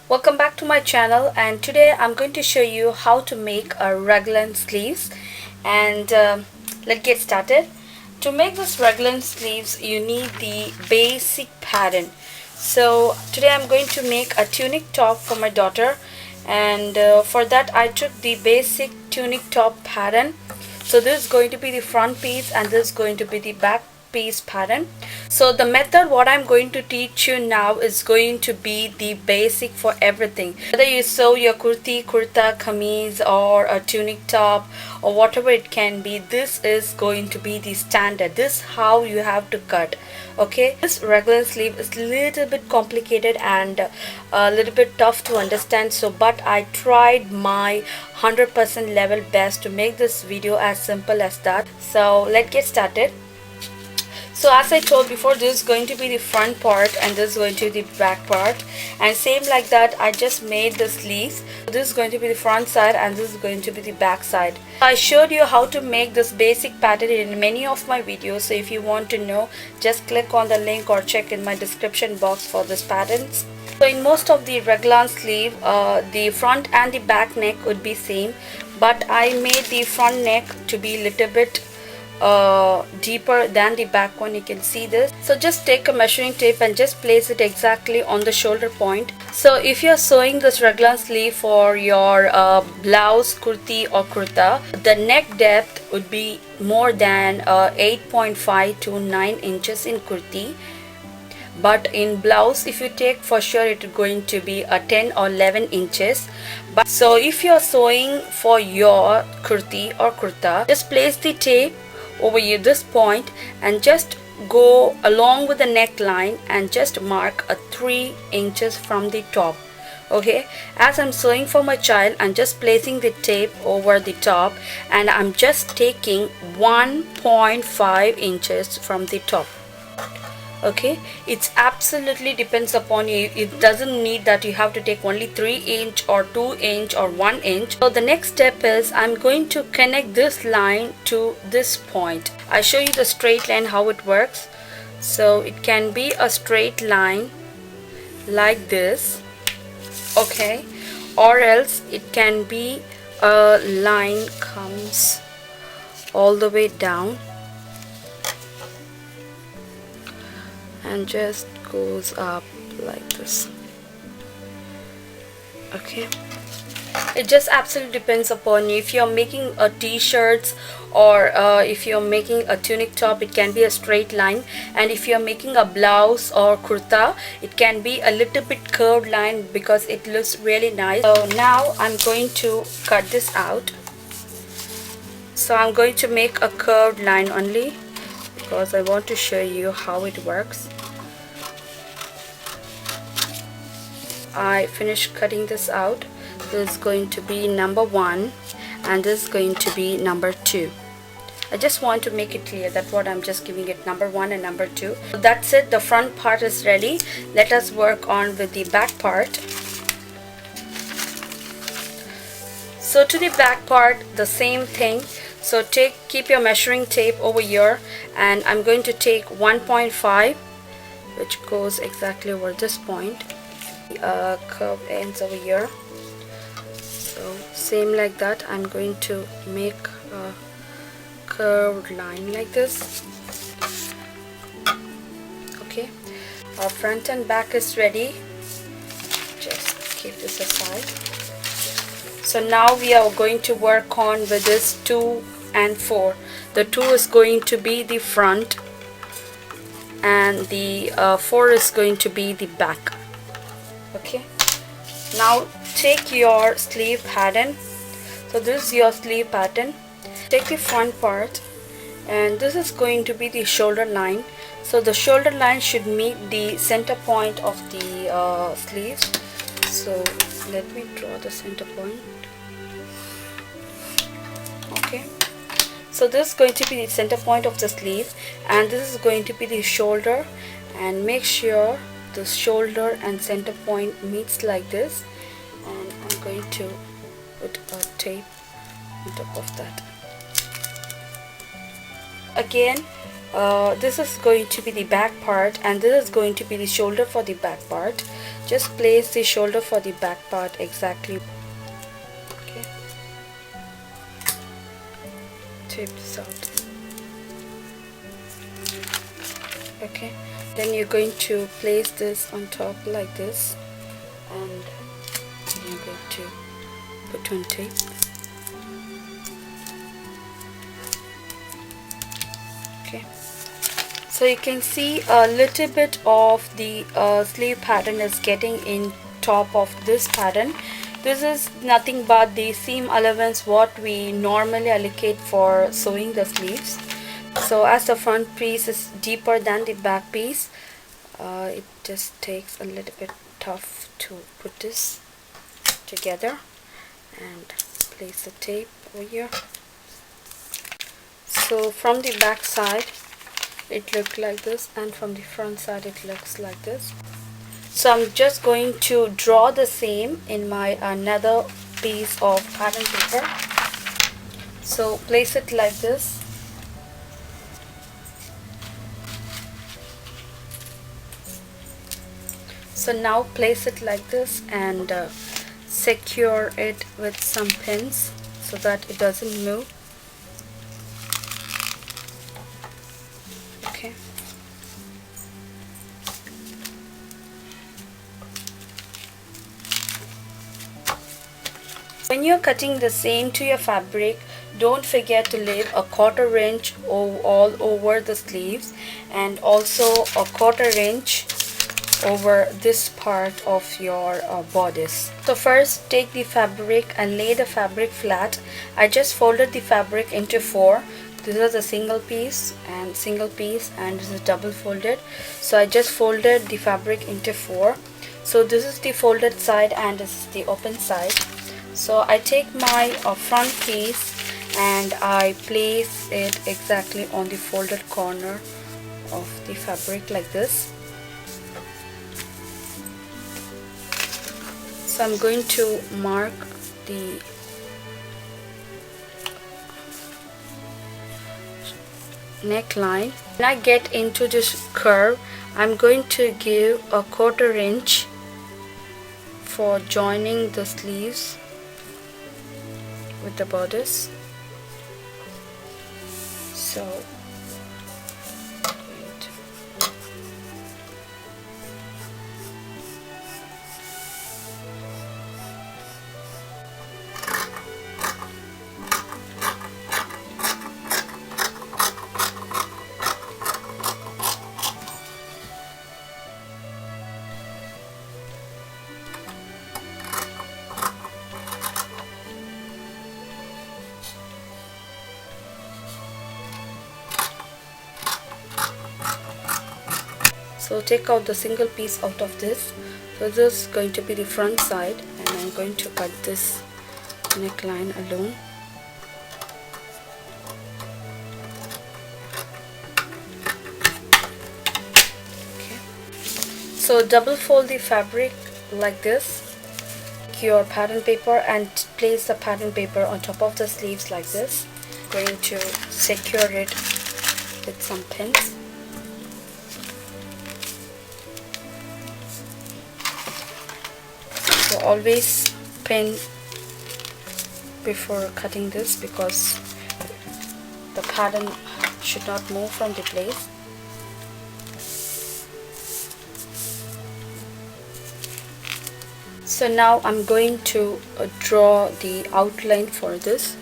Welcome back to my channel, and today I'm going to show you how to make a raglan sleeves. And let's get started. To make this raglan sleeves you need the basic pattern. So today I'm going to make a tunic top for my daughter, and for that I took the basic tunic top pattern. So this is going to be the front piece and this is going to be the back piece pattern. So the method what I'm going to teach you now is going to be the basic for everything. Whether you sew your kurti, kurta, kameez or a tunic top or whatever it can be, this is going to be the standard. This is how you have to cut. Okay, this raglan sleeve is a little bit complicated and a little bit tough to understand, so but I tried my 100% level best to make this video as simple as that. So let's get started. So as I told before, this is going to be the front part and this is going to be the back part, and same like that I just made the sleeves. This is going to be the front side and this is going to be the back side. I showed you how to make this basic pattern in many of my videos, so if you want to know, just click on the link or check in my description box for these patterns. So in most of the raglan sleeve, the front and the back neck would be same, but I made the front neck to be a little bit deeper than the back one. You can see this. So just take a measuring tape and just place it exactly on the shoulder point. So if you're sewing this raglan sleeve for your blouse, kurti or kurta, the neck depth would be more than 8.5 to 9 inches in kurti, but in blouse if you take, for sure it is going to be a 10 or 11 inches. But so if you're sewing for your kurti or kurta, just place the tape over here this point and just go along with the neckline and just mark a 3 inches from the top. Okay, as I'm sewing for my child, I'm just placing the tape over the top and I'm just taking 1.5 inches from the top. Okay, it's absolutely depends upon you. It doesn't need that you have to take only 3 inch or 2 inch or 1 inch. So the next step is I'm going to connect this line to this point. I show you the straight line how it works. So it can be a straight line like this, okay, or else it can be a line comes all the way down and just goes up like this. Okay, it just absolutely depends upon you. If you're making a t-shirts or if you're making a tunic top, it can be a straight line, and if you're making a blouse or kurta, it can be a little bit curved line because it looks really nice. So now I'm going to cut this out. So I'm going to make a curved line only because I want to show you how it works. I finished cutting this out. This is going to be number 1 and this is going to be number 2. I just want to make it clear that what I'm just giving it number 1 and number 2. So that's it, the front part is ready. Let us work on with the back part. So to the back part, the same thing. So keep your measuring tape over here and I'm going to take 1.5, which goes exactly over this point. Curve ends over here. So same like that, I'm going to make a curved line like this. Okay, our front and back is ready. Just keep this aside. So now we are going to work on with this 2 and 4. The 2 is going to be the front and the 4 is going to be the back. Okay, now take your sleeve pattern. So this is your sleeve pattern. Take the front part and this is going to be the shoulder line. So the shoulder line should meet the center point of the sleeves. So let me draw the center point. Okay, so this is going to be the center point of the sleeve and this is going to be the shoulder, and make sure the shoulder and center point meets like this, and I'm going to put a tape on top of that. Again, this is going to be the back part and this is going to be the shoulder for the back part. just place the shoulder for the back part exactly. Okay, tape this out. Okay, then you're going to place this on top like this, and you're going to put on tape. Okay, so you can see a little bit of the sleeve pattern is getting in top of this pattern. This is nothing but the seam allowance what we normally allocate for sewing the sleeves. So as the front piece is deeper than the back piece, it just takes a little bit tough to put this together, and place the tape over here. So from the back side it looks like this, and from the front side it looks like this. So I'm just going to draw the same in my another piece of pattern paper. So place it like this. So now place it like this and secure it with some pins so that it doesn't move. Okay. When you're cutting the seam to your fabric, don't forget to leave a 1/4 inch all over the sleeves, and also a 1/4 inch over this part of your bodice. So first take the fabric and lay the fabric flat. I just folded the fabric into 4. This is a single piece, and this is double folded. So I just folded the fabric into 4. So this is the folded side and this is the open side. So I take my front piece and I place it exactly on the folded corner of the fabric like this. So I'm going to mark the neckline. When I get into this curve, I'm going to give a 1/4 inch for joining the sleeves with the bodice. So take out the single piece out of this. So this is going to be the front side, and I'm going to cut this neckline alone. Okay. So double fold the fabric like this. Take your pattern paper and place the pattern paper on top of the sleeves like this. Going to secure it with some pins. So always pin before cutting this, because the pattern should not move from the place. So now I'm going to draw the outline for this.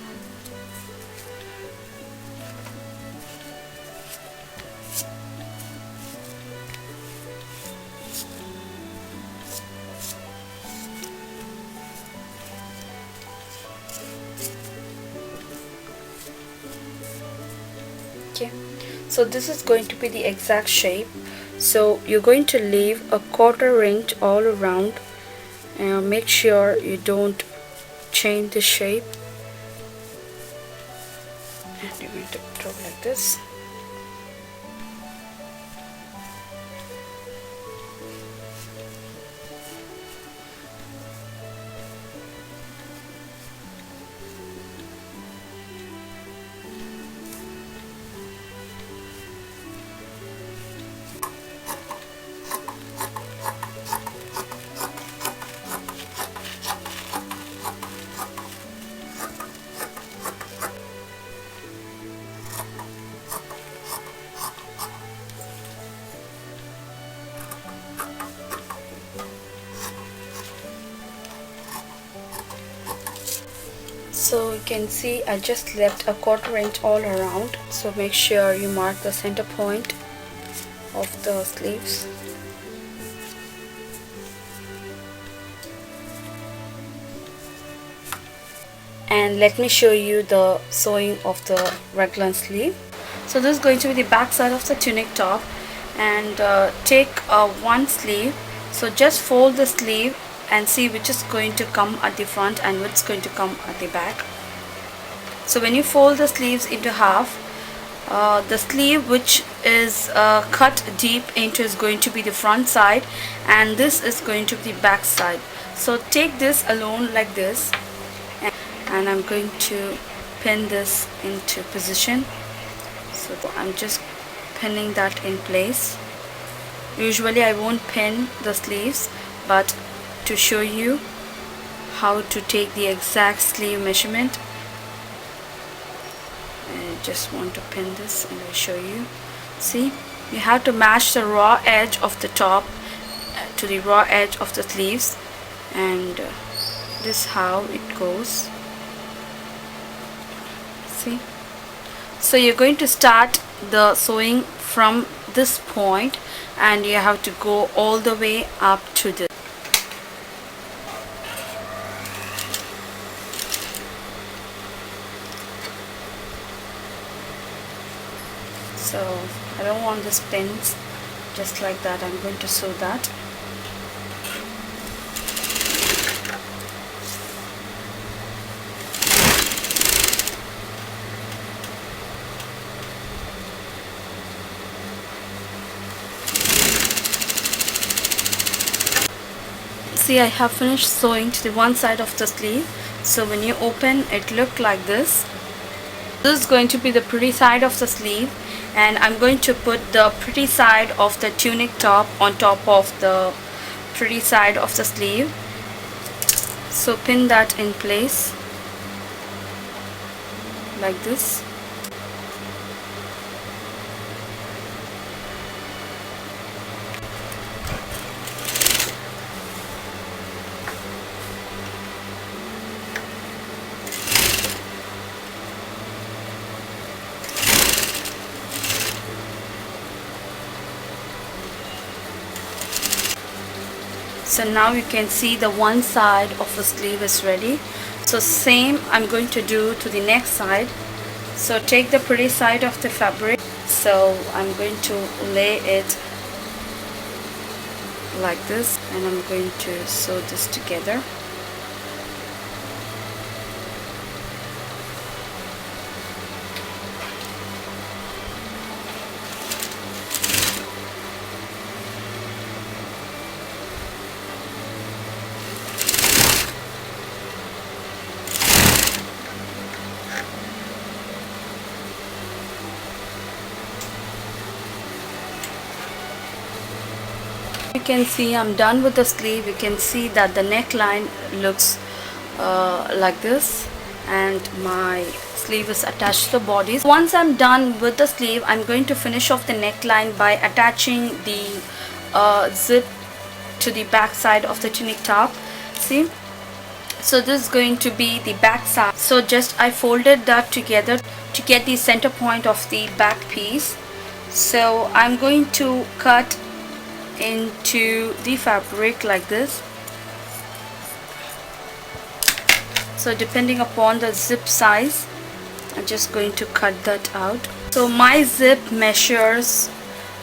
Okay, so this is going to be the exact shape. So you're going to leave a 1/4 inch all around, and make sure you don't change the shape, and you're going to draw like this. So you can see I just left a 1/4 inch all around, so make sure you mark the center point of the sleeves. And let me show you the sewing of the raglan sleeve. So this is going to be the back side of the tunic top, and take one sleeve. So just fold the sleeve and see which is going to come at the front and which is going to come at the back. So when you fold the sleeves into half, the sleeve which is cut deep into is going to be the front side, and this is going to be the back side. So take this alone like this, and I'm going to pin this into position. So I'm just pinning that in place. Usually I won't pin the sleeves, but to show you how to take the exact sleeve measurement, I just want to pin this and I'll show you. See, you have to match the raw edge of the top to the raw edge of the sleeves, and this is how it goes. See, so you're going to start the sewing from this point and you have to go all the way up to this. So I don't want this pins just like that. I'm going to sew that. See, I have finished sewing to the one side of the sleeve. So when you open, it looked like this. This is going to be the pretty side of the sleeve, and I'm going to put the pretty side of the tunic top on top of the pretty side of the sleeve. So pin that in place like this. So now you can see the one side of the sleeve is ready. So same I'm going to do to the next side. So take the pretty side of the fabric. So I'm going to lay it like this, and I'm going to sew this together. You can see I'm done with the sleeve. You can see that the neckline looks like this, and my sleeve is attached to the body. Once I'm done with the sleeve, I'm going to finish off the neckline by attaching the zip to the back side of the tunic top. See, so this is going to be the back side. So just I folded that together to get the center point of the back piece. So I'm going to cut into the fabric like this. So depending upon the zip size, I'm just going to cut that out. So my zip measures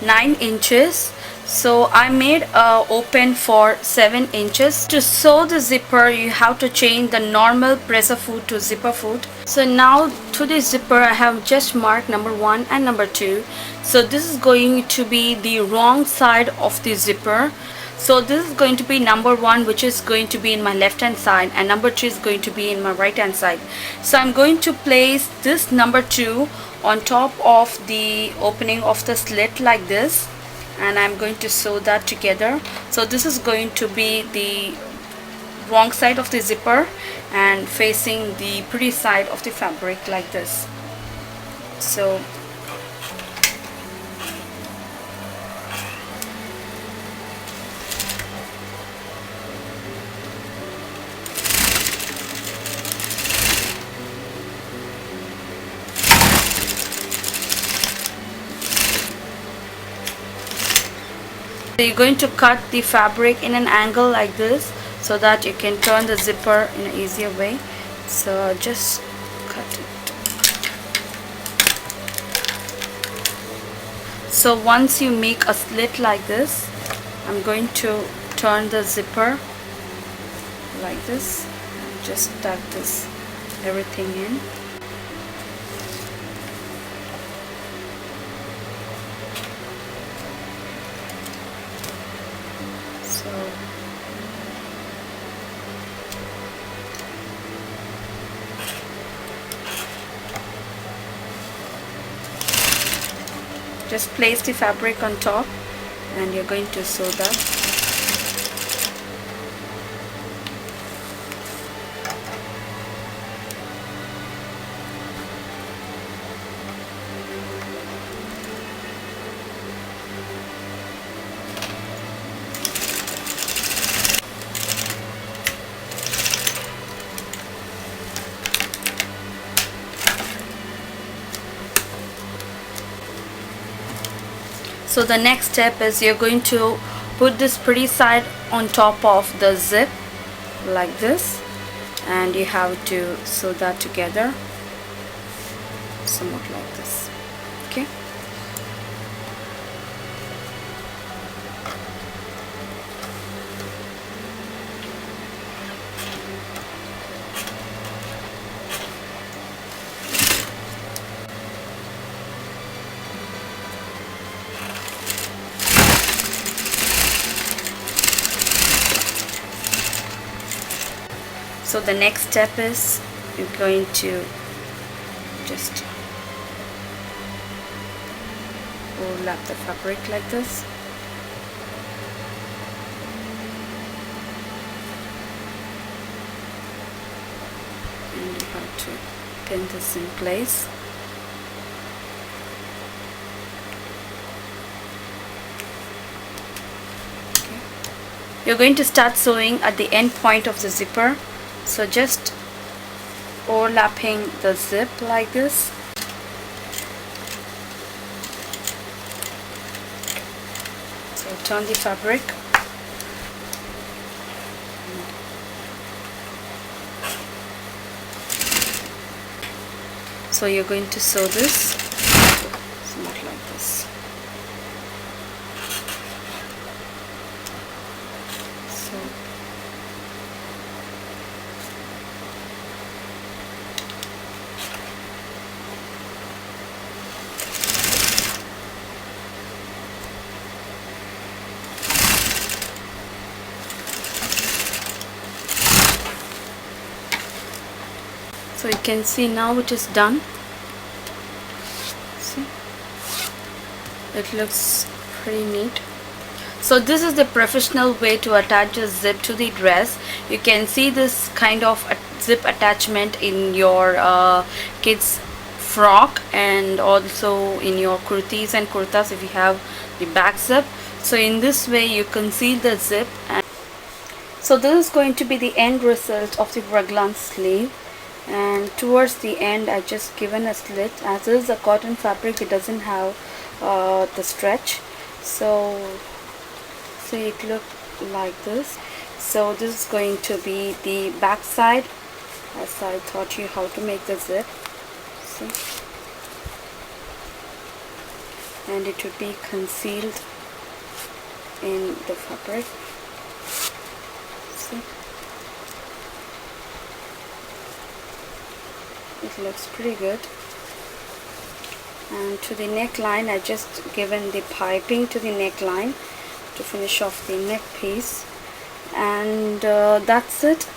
9 inches. So I made a open for 7 inches. To sew the zipper, you have to change the normal presser foot to zipper foot. So now to the zipper, I have just marked number 1 and number 2. So this is going to be the wrong side of the zipper. So this is going to be number 1, which is going to be in my left hand side, and number 2 is going to be in my right hand side. So I'm going to place this number 2 on top of the opening of the slit like this, and I'm going to sew that together. So this is going to be the wrong side of the zipper and facing the pretty side of the fabric like this. So So you're going to cut the fabric in an angle like this so that you can turn the zipper in an easier way. So just cut it. So once you make a slit like this, I'm going to turn the zipper like this and just tuck this everything in. So just place the fabric on top and you're going to sew that. So the next step is you're going to put this pretty side on top of the zip like this, and you have to sew that together somewhat like this. Okay. So the next step is you're going to just overlap the fabric like this. And you have to pin this in place. Okay. You're going to start sewing at the end point of the zipper. So just overlapping the zip like this. So turn the fabric. So you're going to sew this somewhat like this. So So you can see now it is done. See, it looks pretty neat. So this is the professional way to attach a zip to the dress. You can see this kind of zip attachment in your kids frock and also in your kurtis and kurtas if you have the back zip. So in this way you conceal the zip. And so this is going to be the end result of the Raglan sleeve. And towards the end I just given a slit. As it is a cotton fabric, it doesn't have the stretch, so it look like this. So this is going to be the back side, as I taught you how to make the zip. See, and it would be concealed in the fabric. See, it looks pretty good. And to the neckline, I just given the piping to the neckline to finish off the neck piece. And that's it.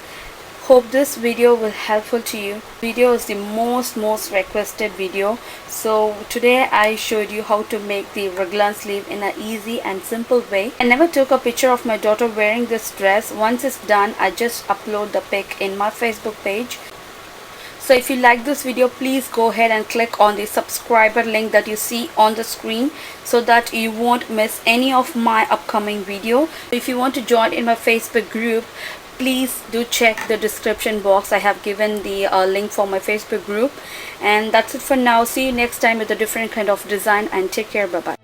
Hope this video will helpful to you. Video is the most requested video. So today I showed you how to make the Raglan sleeve in an easy and simple way. I never took a picture of my daughter wearing this dress. Once it's done, I just upload the pic in my Facebook page. So if you like this video, please go ahead and click on the subscriber link that you see on the screen so that you won't miss any of my upcoming video. If you want to join in my Facebook group, please do check the description box. I have given the link for my Facebook group. And that's it for now. See you next time with a different kind of design, and take care. Bye bye.